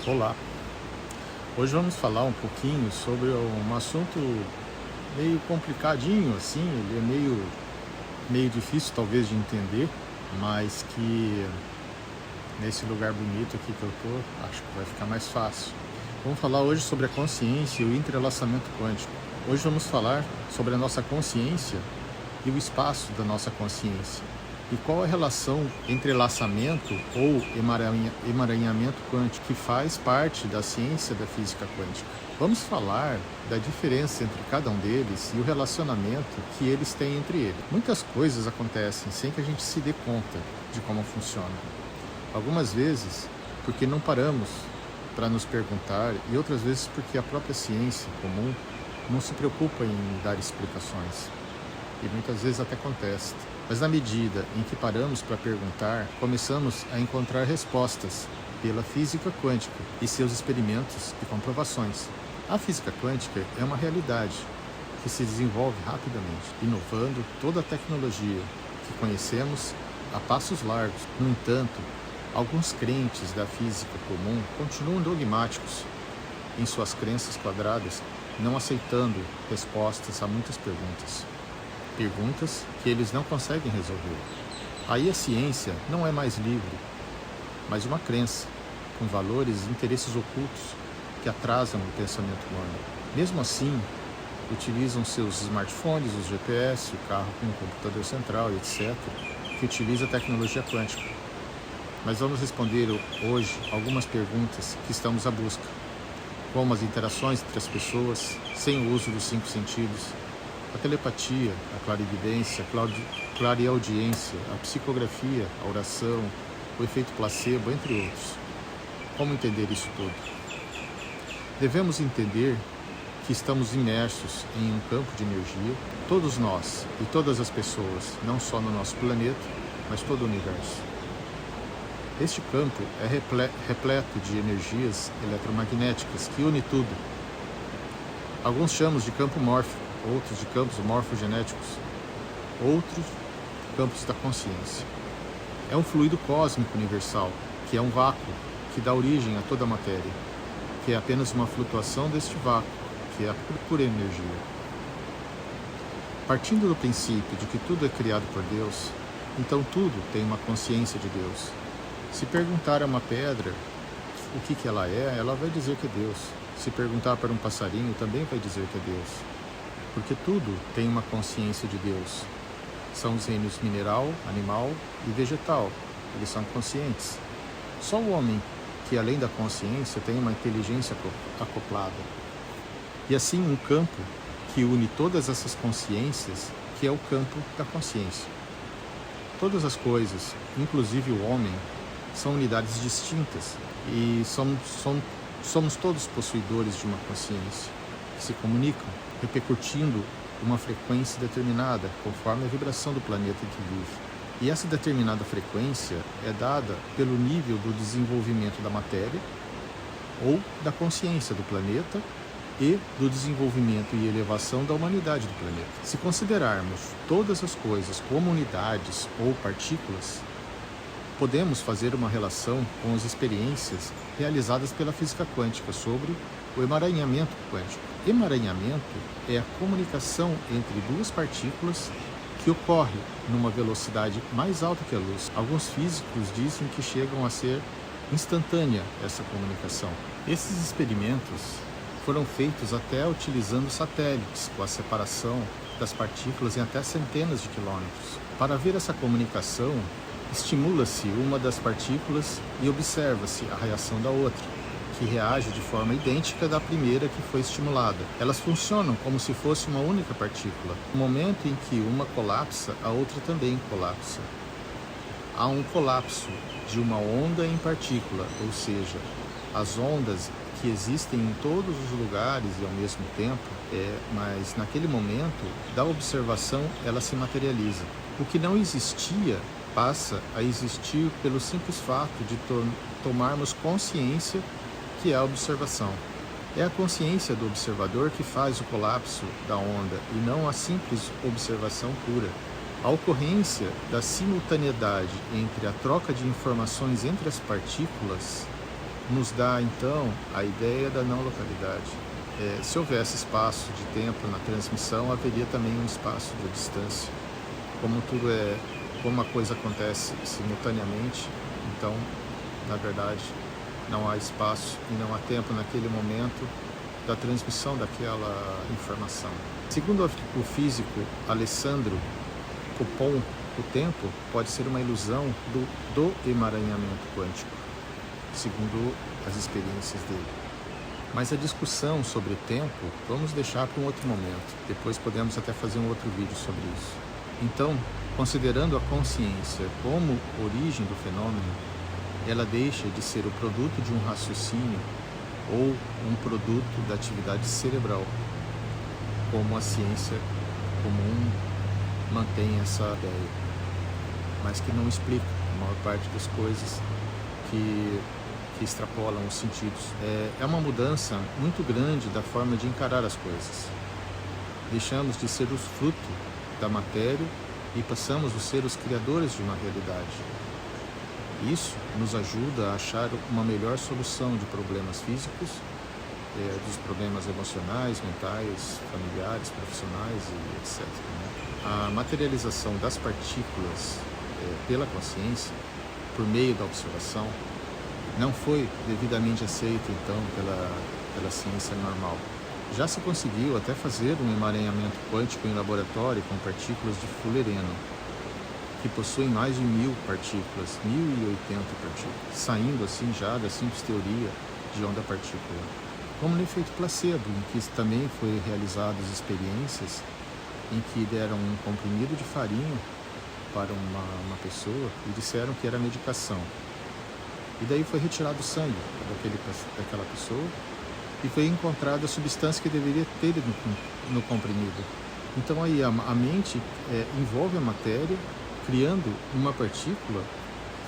Olá, hoje vamos falar um pouquinho sobre um assunto meio complicadinho assim, ele é meio difícil talvez de entender, mas que nesse lugar bonito aqui que eu tô, acho que vai ficar mais fácil. Vamos falar hoje sobre a consciência e o entrelaçamento quântico. Hoje vamos falar sobre a nossa consciência e o espaço da nossa consciência. E qual a relação entrelaçamento ou emaranhamento quântico que faz parte da ciência da física quântica? Vamos falar da diferença entre cada um deles e o relacionamento que eles têm entre eles. Muitas coisas acontecem sem que a gente se dê conta de como funciona. Algumas vezes porque não paramos para nos perguntar e outras vezes porque a própria ciência comum não se preocupa em dar explicações. E muitas vezes até contesta. Mas na medida em que paramos para perguntar, começamos a encontrar respostas pela física quântica e seus experimentos e comprovações. A física quântica é uma realidade que se desenvolve rapidamente, inovando toda a tecnologia que conhecemos a passos largos. No entanto, alguns crentes da física comum continuam dogmáticos em suas crenças quadradas, não aceitando respostas a muitas perguntas que eles não conseguem resolver. Aí a ciência não é mais livre, mas uma crença, com valores e interesses ocultos que atrasam o pensamento humano. Mesmo assim, utilizam seus smartphones, os GPS, o carro com um computador central, etc., que utiliza a tecnologia quântica. Mas vamos responder hoje algumas perguntas que estamos à busca, como as interações entre as pessoas, sem o uso dos 5 sentidos, a telepatia, a clarividência, a clareaudiência, a psicografia, a oração, o efeito placebo, entre outros. Como entender isso tudo? Devemos entender que estamos imersos em um campo de energia, todos nós e todas as pessoas, não só no nosso planeta, mas todo o universo. Este campo é repleto de energias eletromagnéticas que une tudo. Alguns chamamos de campo mórfico, outros de campos morfogenéticos, outros campos da consciência. É um fluido cósmico universal, que é um vácuo, que dá origem a toda a matéria, que é apenas uma flutuação deste vácuo, que é a pura energia. Partindo do princípio de que tudo é criado por Deus, então tudo tem uma consciência de Deus. Se perguntar a uma pedra o que ela é, ela vai dizer que é Deus. Se perguntar para um passarinho, também vai dizer que é Deus. Porque tudo tem uma consciência de Deus. São os reinos mineral, animal e vegetal. Eles são conscientes. Só o homem, que além da consciência, tem uma inteligência acoplada. E assim um campo que une todas essas consciências, que é o campo da consciência. Todas as coisas, inclusive o homem, são unidades distintas e somos todos possuidores de uma consciência, que se comunicam, repercutindo uma frequência determinada, conforme a vibração do planeta em que vive. E essa determinada frequência é dada pelo nível do desenvolvimento da matéria ou da consciência do planeta e do desenvolvimento e elevação da humanidade do planeta. Se considerarmos todas as coisas como unidades ou partículas, podemos fazer uma relação com as experiências realizadas pela física quântica sobre o emaranhamento quântico. Emaranhamento é a comunicação entre duas partículas que ocorre numa velocidade mais alta que a luz. Alguns físicos dizem que chegam a ser instantânea essa comunicação. Esses experimentos foram feitos até utilizando satélites, com a separação das partículas em até centenas de quilômetros. Para ver essa comunicação, estimula-se uma das partículas e observa-se a reação da outra, que reage de forma idêntica da primeira que foi estimulada. Elas funcionam como se fosse uma única partícula. No momento em que uma colapsa, a outra também colapsa. Há um colapso de uma onda em partícula, ou seja, as ondas que existem em todos os lugares e ao mesmo tempo, mas naquele momento da observação ela se materializa. O que não existia passa a existir pelo simples fato de tomarmos consciência que é a observação. É a consciência do observador que faz o colapso da onda e não a simples observação pura. A ocorrência da simultaneidade entre a troca de informações entre as partículas nos dá então a ideia da não localidade. Se houvesse espaço de tempo na transmissão, haveria também um espaço de distância. Como a coisa acontece simultaneamente, então, na verdade, não há espaço e não há tempo naquele momento da transmissão daquela informação. Segundo o físico Alessandro Copon, o tempo pode ser uma ilusão do emaranhamento quântico, segundo as experiências dele. Mas a discussão sobre o tempo, vamos deixar para um outro momento. Depois podemos até fazer um outro vídeo sobre isso. Então, considerando a consciência como origem do fenômeno, ela deixa de ser o produto de um raciocínio ou um produto da atividade cerebral, como a ciência comum mantém essa ideia, mas que não explica a maior parte das coisas que extrapolam os sentidos. É uma mudança muito grande da forma de encarar as coisas. Deixamos de ser os frutos da matéria e passamos a ser os criadores de uma realidade. Isso nos ajuda a achar uma melhor solução de problemas físicos, dos problemas emocionais, mentais, familiares, profissionais e etc. A materialização das partículas pela consciência, por meio da observação, não foi devidamente aceito então pela ciência normal. Já se conseguiu até fazer um emaranhamento quântico em laboratório com partículas de fullereno, que possuem mais de 1000 partículas, 1080 partículas, saindo assim já da simples teoria de onda partícula. Como no efeito placebo, em que também foi realizadas experiências em que deram um comprimido de farinha para uma pessoa e disseram que era medicação. E daí foi retirado o sangue daquela pessoa e foi encontrada a substância que deveria ter no comprimido. Então aí a mente envolve a matéria, criando uma partícula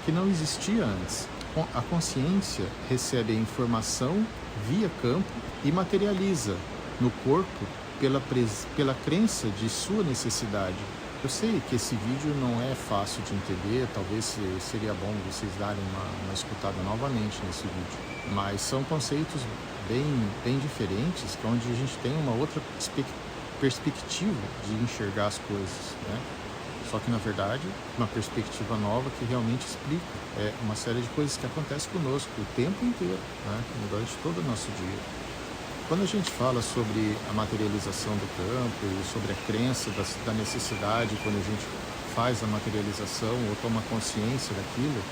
que não existia antes. A consciência recebe a informação via campo e materializa no corpo pela crença de sua necessidade. Eu sei que esse vídeo não é fácil de entender, talvez seria bom vocês darem uma escutada novamente nesse vídeo, mas são conceitos bem diferentes, onde a gente tem uma outra perspectiva de enxergar as coisas, né? Só que, na verdade, uma perspectiva nova que realmente explica uma série de coisas que acontecem conosco o tempo inteiro, né? Durante todo o nosso dia. Quando a gente fala sobre a materialização do campo e sobre a crença da necessidade, quando a gente faz a materialização ou toma consciência daquilo,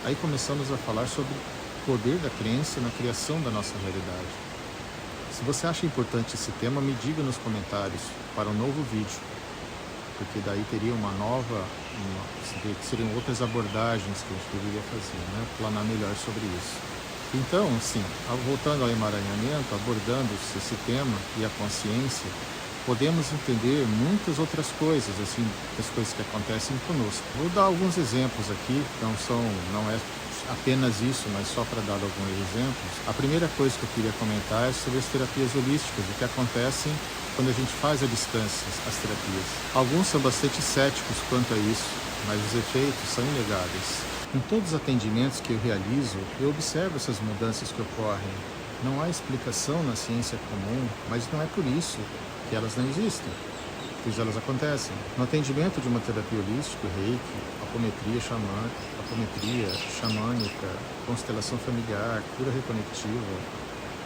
aí começamos a falar sobre o poder da crença na criação da nossa realidade. Se você acha importante esse tema, me diga nos comentários para um novo vídeo, porque daí teria seriam outras abordagens que a gente deveria fazer, né? Planar melhor sobre isso. Então, sim, voltando ao emaranhamento, abordando esse tema e a consciência, podemos entender muitas outras coisas, assim, das coisas que acontecem conosco. Vou dar alguns exemplos aqui, não é apenas isso, mas só para dar alguns exemplos. A primeira coisa que eu queria comentar é sobre as terapias holísticas, o que acontecem quando a gente faz à distância as terapias. Alguns são bastante céticos quanto a isso, mas os efeitos são inegáveis. Em todos os atendimentos que eu realizo, eu observo essas mudanças que ocorrem. Não há explicação na ciência comum, mas não é por isso que elas não existem, pois elas acontecem. No atendimento de uma terapia holística, reiki, apometria xamânica, constelação familiar, cura reconectiva,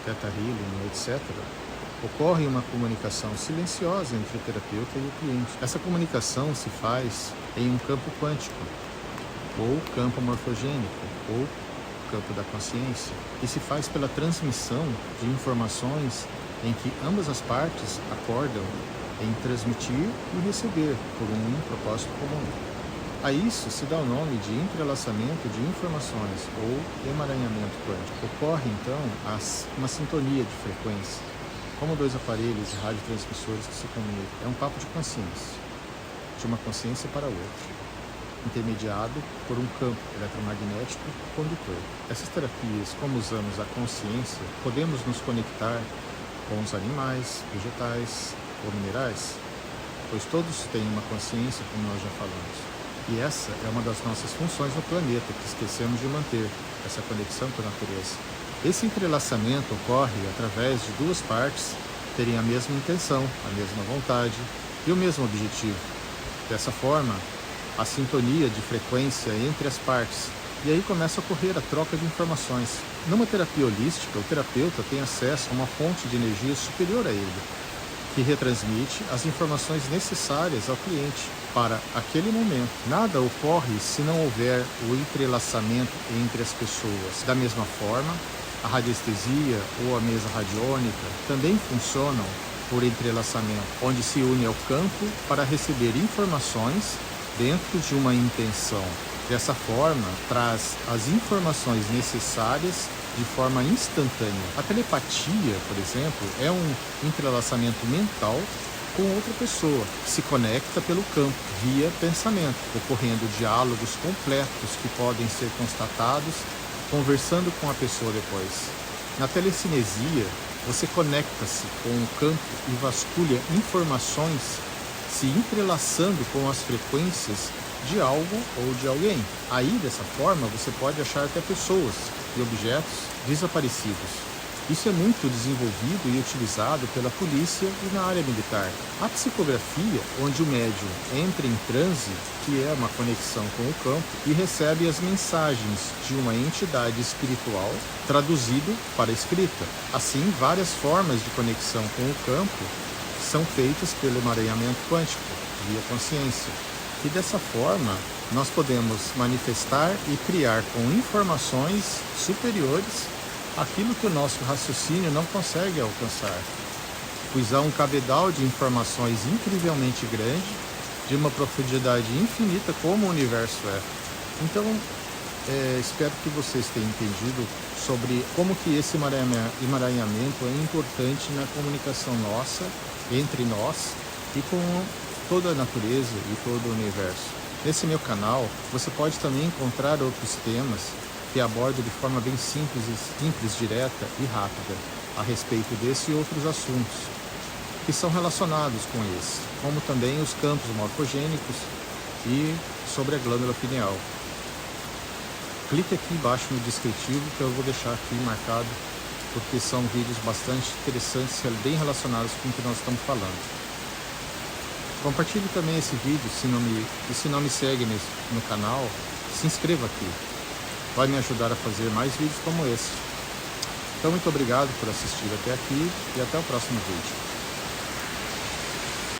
theta healing, etc., ocorre uma comunicação silenciosa entre o terapeuta e o cliente. Essa comunicação se faz em um campo quântico, ou campo morfogênico, ou campo da consciência, e se faz pela transmissão de informações em que ambas as partes acordam em transmitir e receber por um propósito comum. A isso se dá o nome de entrelaçamento de informações ou emaranhamento quântico. Ocorre, então, uma sintonia de frequência, como dois aparelhos de radiotransmissores que se comunicam. É um papo de consciência, de uma consciência para outra, intermediado por um campo eletromagnético condutor. Essas terapias, como usamos a consciência, podemos nos conectar com os animais, vegetais ou minerais, pois todos têm uma consciência, como nós já falamos. E essa é uma das nossas funções no planeta, que esquecemos de manter, essa conexão com a natureza. Esse entrelaçamento ocorre através de duas partes terem a mesma intenção, a mesma vontade e o mesmo objetivo. Dessa forma, a sintonia de frequência entre as partes, e aí começa a ocorrer a troca de informações. Numa terapia holística, o terapeuta tem acesso a uma fonte de energia superior a ele, que retransmite as informações necessárias ao cliente para aquele momento. Nada ocorre se não houver o entrelaçamento entre as pessoas. Da mesma forma, a radiestesia ou a mesa radiônica também funcionam por entrelaçamento, onde se une ao campo para receber informações dentro de uma intenção. Dessa forma, traz as informações necessárias de forma instantânea. A telepatia, por exemplo, é um entrelaçamento mental com outra pessoa, que se conecta pelo campo, via pensamento, ocorrendo diálogos completos que podem ser constatados conversando com a pessoa depois. Na telecinesia, você conecta-se com o campo e vasculha informações se entrelaçando com as frequências de algo ou de alguém. Aí, dessa forma, você pode achar até pessoas e objetos desaparecidos. Isso é muito desenvolvido e utilizado pela polícia e na área militar. A psicografia, onde o médium entra em transe, que é uma conexão com o campo, e recebe as mensagens de uma entidade espiritual traduzido para a escrita. Assim, várias formas de conexão com o campo são feitas pelo emaranhamento quântico, via consciência. E dessa forma, nós podemos manifestar e criar com informações superiores aquilo que o nosso raciocínio não consegue alcançar, pois há um cabedal de informações incrivelmente grande, de uma profundidade infinita como o universo é. Então, espero que vocês tenham entendido sobre como que esse emaranhamento é importante na comunicação nossa, entre nós e com toda a natureza e todo o universo. Nesse meu canal, você pode também encontrar outros temas que abordo de forma bem simples, direta e rápida a respeito desse e outros assuntos que são relacionados com esse, como também os campos morfogênicos e sobre a glândula pineal. Clique aqui embaixo no descritivo que eu vou deixar aqui marcado, porque são vídeos bastante interessantes, bem relacionados com o que nós estamos falando. Compartilhe também esse vídeo, se não me segue no canal, se inscreva aqui. Vai me ajudar a fazer mais vídeos como esse. Então, muito obrigado por assistir até aqui e até o próximo vídeo.